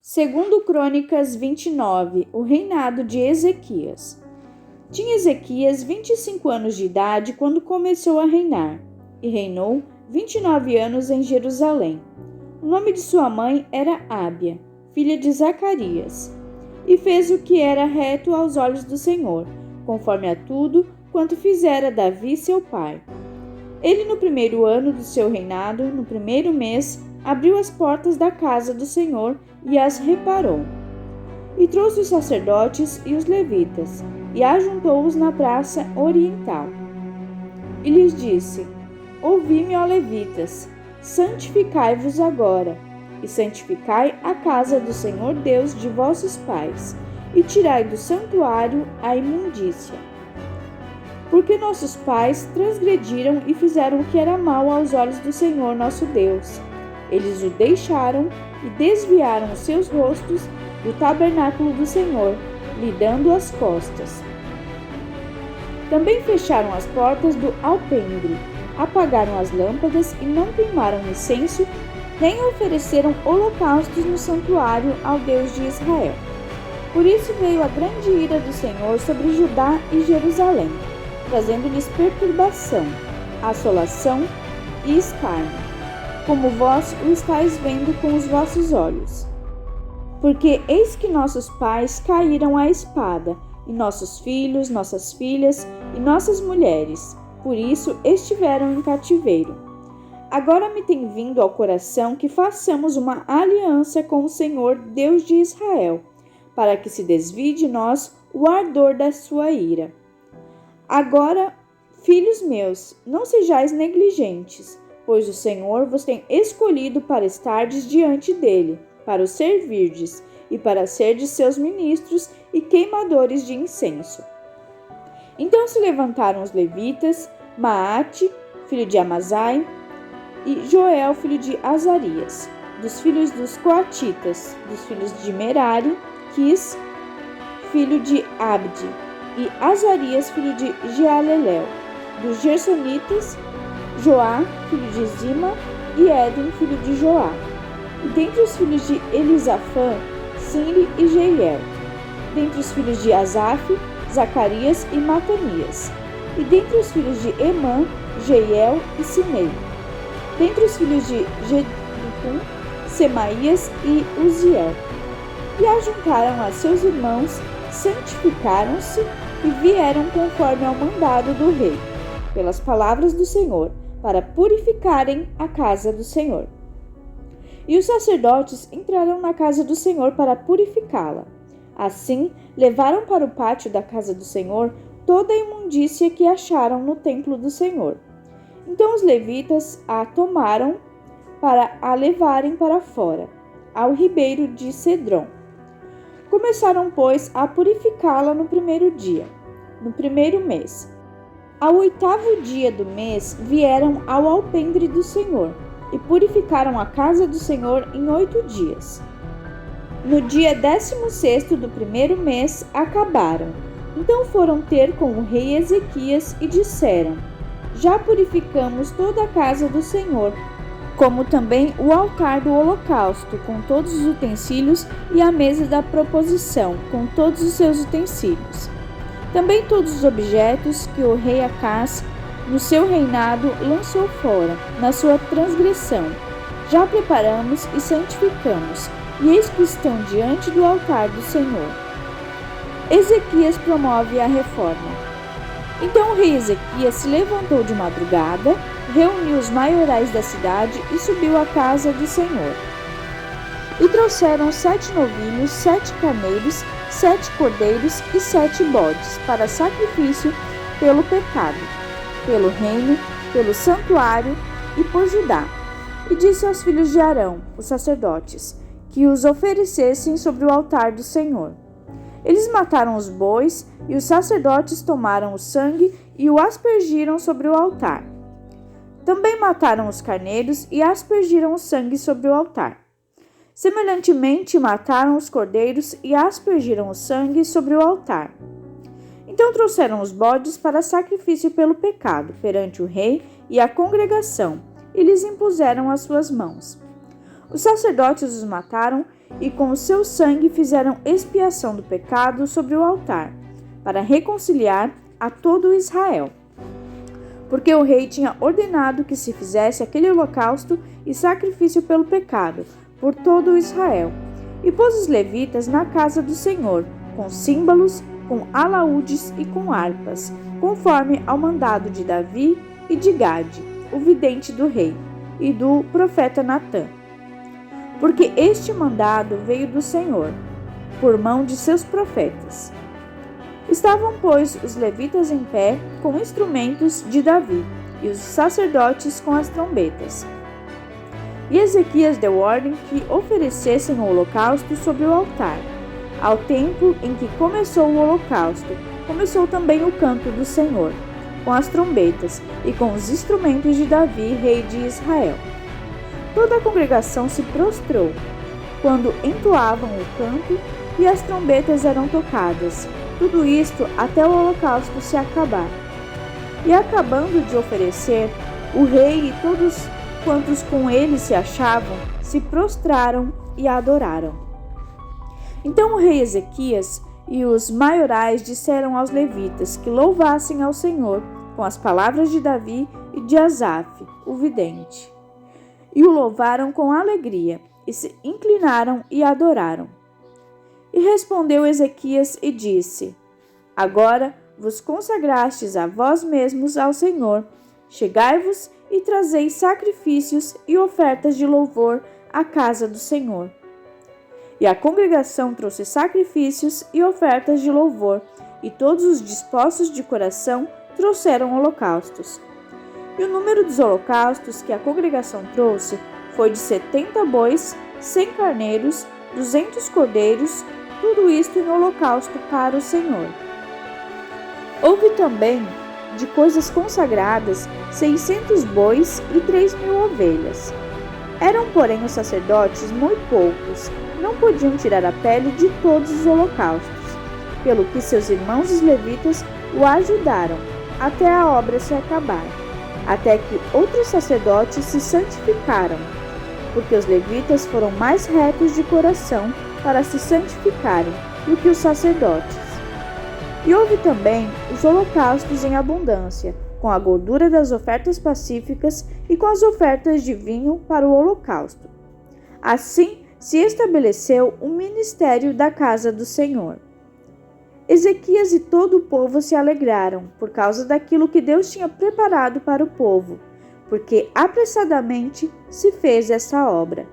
Segundo Crônicas 29, o reinado de Ezequias. Tinha Ezequias 25 anos de idade quando começou a reinar, e reinou 29 anos em Jerusalém. O nome de sua mãe era Ábia, filha de Zacarias, e fez o que era reto aos olhos do Senhor, conforme a tudo quanto fizera Davi seu pai. Ele, no primeiro ano do seu reinado, no primeiro mês, abriu as portas da casa do Senhor e as reparou. E trouxe os sacerdotes e os levitas, e ajuntou-os na praça oriental. E lhes disse: Ouvi-me, ó levitas, santificai-vos agora, e santificai a casa do Senhor Deus de vossos pais, e tirai do santuário a imundícia. Porque nossos pais transgrediram e fizeram o que era mal aos olhos do Senhor nosso Deus. Eles o deixaram e desviaram os seus rostos do tabernáculo do Senhor, lhe dando as costas. Também fecharam as portas do alpendre, apagaram as lâmpadas e não queimaram incenso, nem ofereceram holocaustos no santuário ao Deus de Israel. Por isso veio a grande ira do Senhor sobre Judá e Jerusalém, trazendo-lhes perturbação, assolação e escárnio, como vós o estáis vendo com os vossos olhos. Porque eis que nossos pais caíram à espada, e nossos filhos, nossas filhas e nossas mulheres, por isso estiveram em cativeiro. Agora me tem vindo ao coração que façamos uma aliança com o Senhor Deus de Israel, para que se desvie de nós o ardor da sua ira. Agora, filhos meus, não sejais negligentes, pois o Senhor vos tem escolhido para estardes diante dele, para o servirdes, e para serdes seus ministros e queimadores de incenso. Então se levantaram os levitas, Maate, filho de Amazai, e Joel, filho de Azarias, dos filhos dos coatitas, dos filhos de Merari, Quis, filho de Abde, e Azarias, filho de Jealelel, dos Gersonitas, Joá, filho de Zima, e Éden, filho de Joá. E dentre os filhos de Elisafã, Sinri e Jeiel. Dentre os filhos de Asaf, Zacarias e Matanias. E dentre os filhos de Emã, Jeiel e Simei. Dentre os filhos de Jedutum, Semaías e Uziel. E ajuntaram a seus irmãos, santificaram-se e vieram conforme ao mandado do rei, pelas palavras do Senhor, para purificarem a casa do Senhor. E os sacerdotes entraram na casa do Senhor para purificá-la. Assim, levaram para o pátio da casa do Senhor toda a imundícia que acharam no templo do Senhor. Então os levitas a tomaram para a levarem para fora, ao ribeiro de Cedron. Começaram, pois, a purificá-la no primeiro dia, no primeiro mês. Ao 8º dia do mês, vieram ao alpendre do Senhor, e purificaram a casa do Senhor em 8 dias. No dia 16º do primeiro mês, acabaram. Então foram ter com o rei Ezequias e disseram: Já purificamos toda a casa do Senhor, como também o altar do holocausto, com todos os utensílios, e a mesa da proposição, com todos os seus utensílios. Também todos os objetos que o rei Acás, no seu reinado, lançou fora, na sua transgressão. Já preparamos e santificamos, e eis que estão diante do altar do Senhor. Ezequias promove a reforma. Então o rei Ezequias se levantou de madrugada, reuniu os maiorais da cidade e subiu à casa do Senhor. E trouxeram 7 novilhos, 7 carneiros, 7 cordeiros e 7 bodes, para sacrifício pelo pecado, pelo reino, pelo santuário e por Judá. E disse aos filhos de Arão, os sacerdotes, que os oferecessem sobre o altar do Senhor. Eles mataram os bois, e os sacerdotes tomaram o sangue e o aspergiram sobre o altar. Também mataram os carneiros e aspergiram o sangue sobre o altar. Semelhantemente, mataram os cordeiros e aspergiram o sangue sobre o altar. Então trouxeram os bodes para sacrifício pelo pecado perante o rei e a congregação, e lhes impuseram as suas mãos. Os sacerdotes os mataram e com o seu sangue fizeram expiação do pecado sobre o altar, para reconciliar a todo Israel. Porque o rei tinha ordenado que se fizesse aquele holocausto e sacrifício pelo pecado, por todo o Israel, e pôs os levitas na casa do Senhor, com símbolos, com alaúdes e com harpas, conforme ao mandado de Davi e de Gade, o vidente do rei, e do profeta Natã. Porque este mandado veio do Senhor, por mão de seus profetas. Estavam, pois, os levitas em pé com instrumentos de Davi, e os sacerdotes com as trombetas. E Ezequias deu ordem que oferecessem o holocausto sobre o altar. Ao tempo em que começou o holocausto, começou também o canto do Senhor, com as trombetas e com os instrumentos de Davi, rei de Israel. Toda a congregação se prostrou, quando entoavam o canto e as trombetas eram tocadas, tudo isto até o holocausto se acabar. E acabando de oferecer, o rei e todos quantos com ele se achavam, se prostraram e adoraram. Então o rei Ezequias e os maiorais disseram aos levitas que louvassem ao Senhor com as palavras de Davi e de Asaf, o vidente. E o louvaram com alegria, e se inclinaram e adoraram. E respondeu Ezequias e disse: Agora vos consagrastes a vós mesmos ao Senhor, chegai-vos e trazei sacrifícios e ofertas de louvor à casa do Senhor. E a congregação trouxe sacrifícios e ofertas de louvor, e todos os dispostos de coração trouxeram holocaustos. E o número dos holocaustos que a congregação trouxe foi de 70 bois, 100 carneiros, 200 cordeiros, tudo isto em holocausto para o Senhor. Houve também, de coisas consagradas, 600 bois e 3.000 ovelhas. Eram, porém, os sacerdotes muito poucos, não podiam tirar a pele de todos os holocaustos, pelo que seus irmãos os levitas o ajudaram, até a obra se acabar, até que outros sacerdotes se santificaram, porque os levitas foram mais retos de coração para se santificarem do que os sacerdotes. E houve também os holocaustos em abundância, com a gordura das ofertas pacíficas e com as ofertas de vinho para o holocausto. Assim se estabeleceu o ministério da casa do Senhor. Ezequias e todo o povo se alegraram por causa daquilo que Deus tinha preparado para o povo, porque apressadamente se fez essa obra.